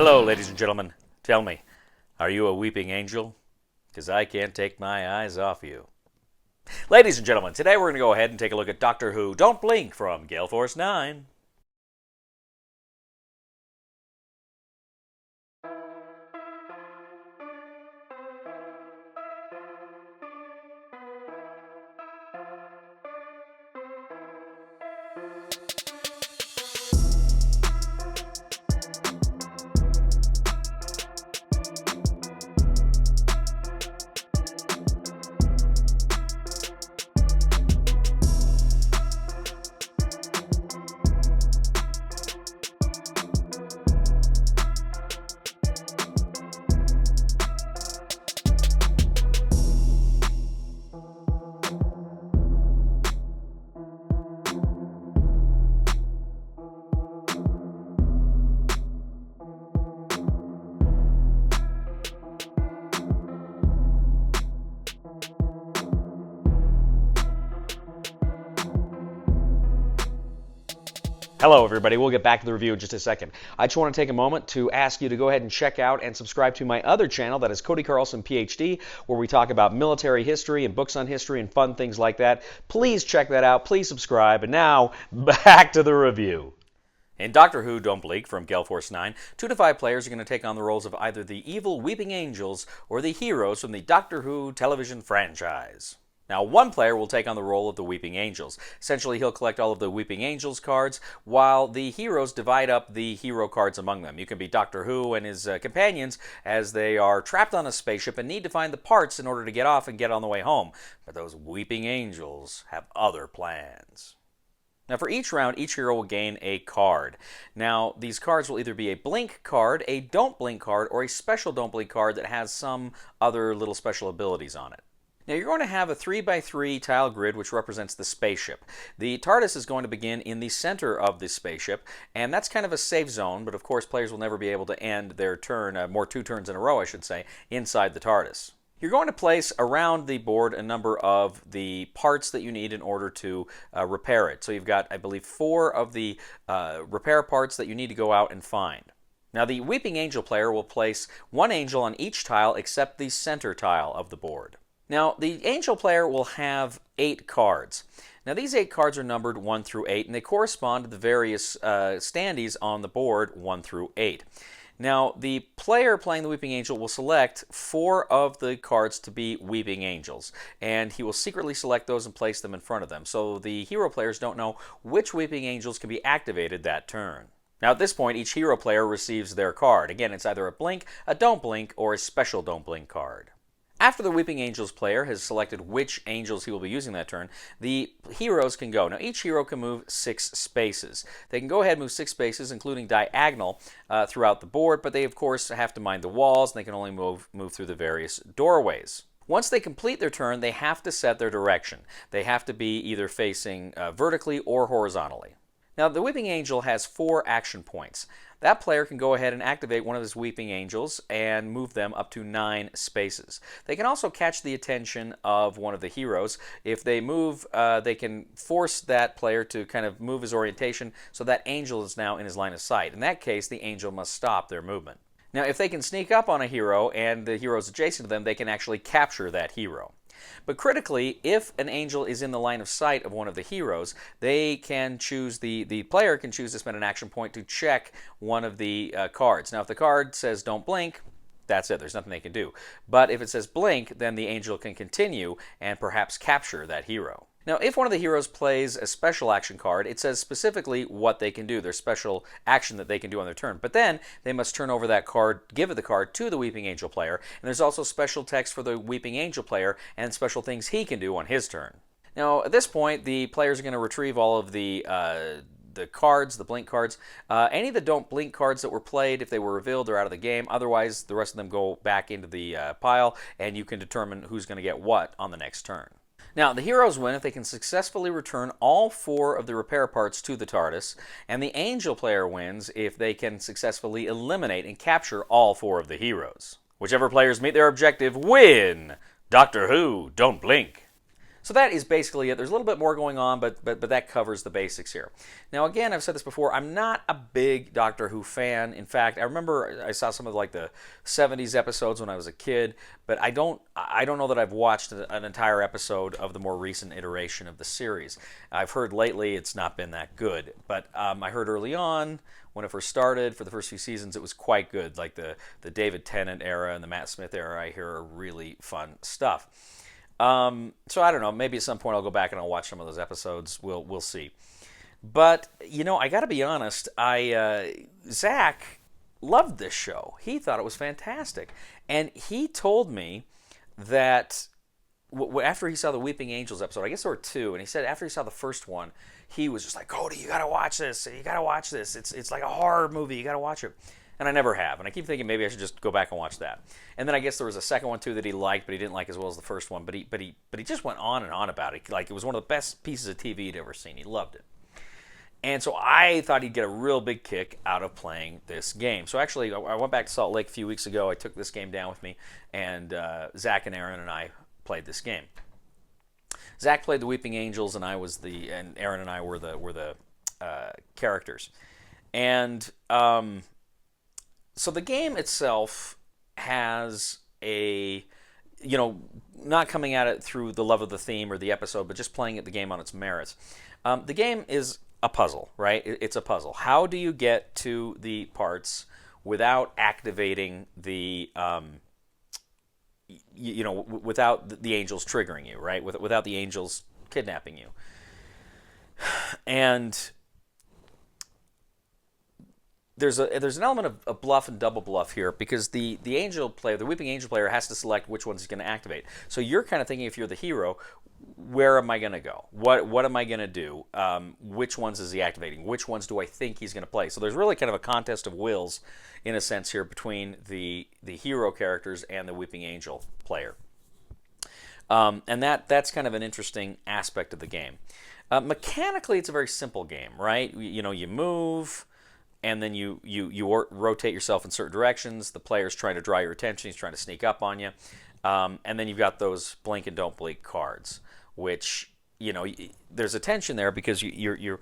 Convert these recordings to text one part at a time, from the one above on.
Hello, ladies and gentlemen. Tell me, are you a weeping angel? Because I can't take my eyes off you. Ladies and gentlemen, today we're going to go ahead and take a look at Doctor Who Don't Blink from Gale Force 9. Hello everybody, we'll get back to the review in just a second. I just want to take a moment to ask you to go ahead and check out and subscribe to my other channel, that is Cody Carlson PhD, where we talk about military history and books on history and fun things like that. Please check that out, please subscribe, and now, back to the review. In Doctor Who Don't Blink from Gale Force 9, 2 to 5 players are going to take on the roles of either the evil Weeping Angels or the heroes from the Doctor Who television franchise. Now, one player will take on the role of the Weeping Angels. Essentially, he'll collect all of the Weeping Angels cards, while the heroes divide up the hero cards among them. You can be Doctor Who and his companions as they are trapped on a spaceship and need to find the parts in order to get off and get on the way home. But those Weeping Angels have other plans. Now, for each round, each hero will gain a card. Now, these cards will either be a blink card, a don't blink card, or a special don't blink card that has some other little special abilities on it. Now, you're going to have a 3x3 tile grid which represents the spaceship. The TARDIS is going to begin in the center of the spaceship, and that's kind of a safe zone, but of course players will never be able to end their turn, more 2 turns in a row, I should say, inside the TARDIS. You're going to place around the board a number of the parts that you need in order to repair it. So you've got, I believe, 4 of the repair parts that you need to go out and find. Now, the Weeping Angel player will place 1 angel on each tile except the center tile of the board. Now, the Angel player will have 8 cards. Now, these 8 cards are numbered 1 through 8, and they correspond to the various standees on the board 1 through 8. Now, the player playing the Weeping Angel will select 4 of the cards to be Weeping Angels, and he will secretly select those and place them in front of them, so the hero players don't know which Weeping Angels can be activated that turn. Now, at this point, each hero player receives their card. Again, it's either a blink, a don't blink, or a special don't blink card. After the Weeping Angels player has selected which angels he will be using that turn, the heroes can go. Now, each hero can move 6 spaces. They can go ahead and move 6 spaces, including diagonal, throughout the board, but they, of course, have to mind the walls, and they can only move through the various doorways. Once they complete their turn, they have to set their direction. They have to be either facing vertically or horizontally. Now, the Weeping Angel has 4 action points. That player can go ahead and activate one of his Weeping Angels and move them up to 9 spaces. They can also catch the attention of one of the heroes. If they move, they can force that player to kind of move his orientation so that angel is now in his line of sight. In that case, the angel must stop their movement. Now, if they can sneak up on a hero and the hero is adjacent to them, they can actually capture that hero. But critically, if an angel is in the line of sight of one of the heroes, they can choose, the player can choose to spend an action point to check one of the cards. Now, if the card says don't blink, that's it. There's nothing they can do. But if it says blink, then the angel can continue and perhaps capture that hero. Now, if one of the heroes plays a special action card, it says specifically what they can do, their special action that they can do on their turn. But then they must turn over that card, give the card to the Weeping Angel player, and there's also special text for the Weeping Angel player and special things he can do on his turn. Now, at this point, the players are going to retrieve all of the cards, the blink cards. Any of the don't blink cards that were played, if they were revealed, they're out of the game. Otherwise, the rest of them go back into the pile, and you can determine who's going to get what on the next turn. Now, the heroes win if they can successfully return all 4 of the repair parts to the TARDIS, and the Angel player wins if they can successfully eliminate and capture all 4 of the heroes. Whichever players meet their objective win! Doctor Who, don't blink! So that is basically it. There's a little bit more going on, but that covers the basics here. Now, again, I've said this before. I'm not a big Doctor Who fan. In fact, I remember I saw some of like the 70s episodes when I was a kid, but I don't know that I've watched an entire episode of the more recent iteration of the series. I've heard lately it's not been that good, but I heard early on when it first started, for the first few seasons, it was quite good. Like the David Tennant era and the Matt Smith era, I hear are really fun stuff. So I don't know. Maybe at some point I'll go back and I'll watch some of those episodes. We'll see. But I got to be honest. Zach loved this show. He thought it was fantastic, and he told me that after he saw the Weeping Angels episode, I guess there were two, and he said after he saw the first one, he was just like, Cody, you got to watch this. You got to watch this. It's like a horror movie. You got to watch it. And I never have. And I keep thinking maybe I should just go back and watch that. And then I guess there was a second one too that he liked, but he didn't like as well as the first one. But he just went on and on about it. Like it was one of the best pieces of TV he'd ever seen. He loved it. And so I thought he'd get a real big kick out of playing this game. So actually, I went back to Salt Lake a few weeks ago. I took this game down with me, and Zach and Aaron and I played this game. Zach played the Weeping Angels, and Aaron and I were the characters. And so the game itself has not coming at it through the love of the theme or the episode, but just playing the game on its merits. The game is a puzzle, right? It's a puzzle. How do you get to the parts without activating without the angels triggering you, right? Without the angels kidnapping you. And there's an element of bluff and double bluff here because the angel player, the Weeping Angel player, has to select which ones he's going to activate. So you're kind of thinking, if you're the hero, where am I going to go? What am I going to do? Which ones is he activating? Which ones do I think he's going to play? So there's really kind of a contest of wills, in a sense, here between the hero characters and the Weeping Angel player. And that's kind of an interesting aspect of the game. Mechanically, it's a very simple game, right? You move, and then you rotate yourself in certain directions. The player's trying to draw your attention. He's trying to sneak up on you. And then you've got those blink and don't blink cards, which, there's a tension there because you're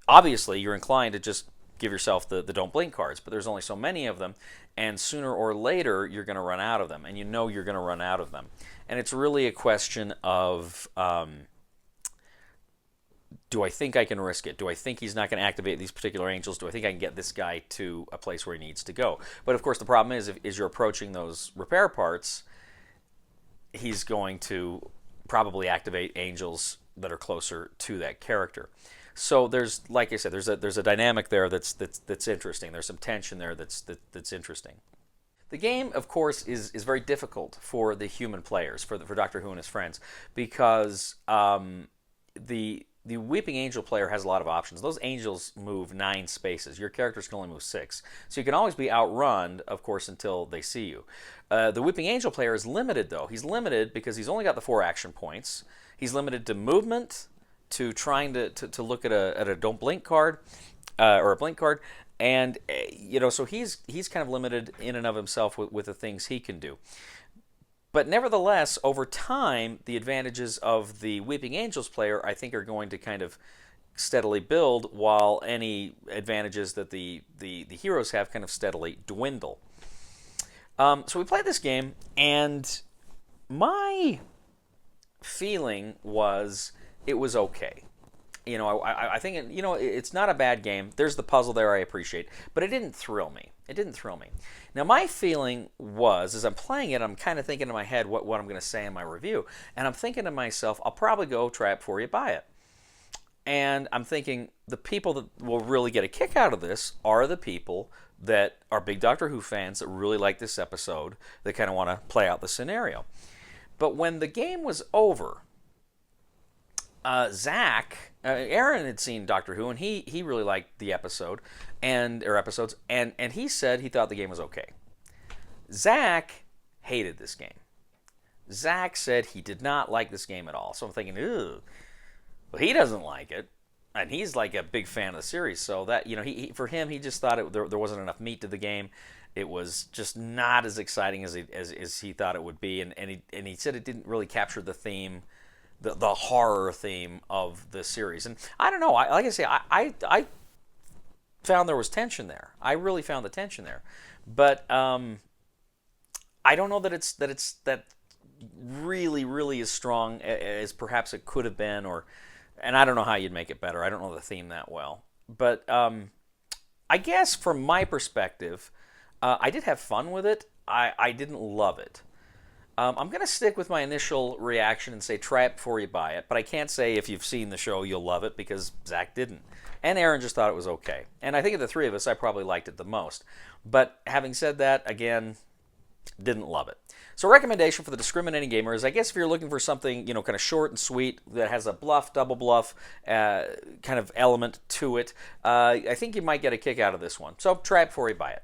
obviously you're inclined to just give yourself the don't blink cards, but there's only so many of them, and sooner or later you're going to run out of them, and you're going to run out of them. And it's really a question of, do I think I can risk it? Do I think he's not going to activate these particular angels? Do I think I can get this guy to a place where he needs to go? But of course the problem is, if you're approaching those repair parts, he's going to probably activate angels that are closer to that character. So there's, like I said, there's a dynamic there that's interesting. There's some tension there that's interesting. The game, of course, is very difficult for the human players, for Doctor Who and his friends, because the Weeping Angel player has a lot of options. Those angels move 9 spaces. Your characters can only move 6. So you can always be outrun, of course, until they see you. The Weeping Angel player is limited, though. He's limited because he's only got the 4 action points. He's limited to movement, to trying to look at a don't blink card, or a blink card. And, so he's kind of limited in and of himself with the things he can do. But nevertheless, over time, the advantages of the Weeping Angels player, I think, are going to kind of steadily build, while any advantages that the heroes have kind of steadily dwindle. So we played this game, and my feeling was it was okay. I think it's not a bad game. There's the puzzle there I appreciate, but it didn't thrill me. Now my feeling was, as I'm playing it, I'm kind of thinking in my head what I'm going to say in my review, and I'm thinking to myself, I'll probably go try it before you buy it. And I'm thinking the people that will really get a kick out of this are the people that are big Doctor Who fans that really like this episode, that kind of want to play out the scenario. But when the game was over, Aaron had seen Doctor Who, and he really liked the episodes, and he said he thought the game was okay. Zach hated this game. Zach said he did not like this game at all. So I'm thinking, ew. Well, he doesn't like it, and he's like a big fan of the series. So that for him, he just thought there wasn't enough meat to the game. It was just not as exciting as he thought it would be, and he said it didn't really capture the theme the horror theme of the series. And I don't know. Like I say, I found there was tension there. I really found the tension there, but I don't know that really as strong as perhaps it could have been, and I don't know how you'd make it better. I don't know the theme that well, but I guess from my perspective, I did have fun with it. I didn't love it. I'm going to stick with my initial reaction and say try it before you buy it, but I can't say if you've seen the show you'll love it because Zach didn't. And Aaron just thought it was okay. And I think of the three of us, I probably liked it the most. But having said that, again, didn't love it. So recommendation for the discriminating gamer is, I guess if you're looking for something, kind of short and sweet that has a bluff, double bluff kind of element to it, I think you might get a kick out of this one. So try it before you buy it.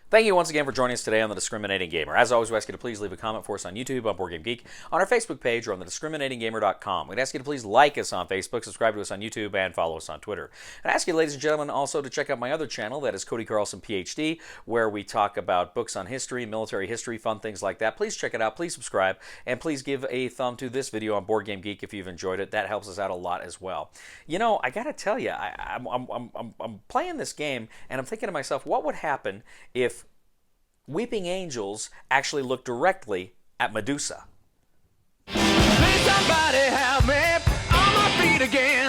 Thank you once again for joining us today on The Discriminating Gamer. As always, we ask you to please leave a comment for us on YouTube, on Board Game Geek, on our Facebook page, or on thediscriminatinggamer.com. We'd ask you to please like us on Facebook, subscribe to us on YouTube, and follow us on Twitter. And I ask you, ladies and gentlemen, also to check out my other channel, that is Cody Carlson, PhD, where we talk about books on history, military history, fun things like that. Please check it out, please subscribe, and please give a thumb to this video on Board Game Geek if you've enjoyed it. That helps us out a lot as well. I gotta tell you, I'm playing this game, and I'm thinking to myself, what would happen if Weeping Angels actually look directly at Medusa? Please somebody help me on my feet again.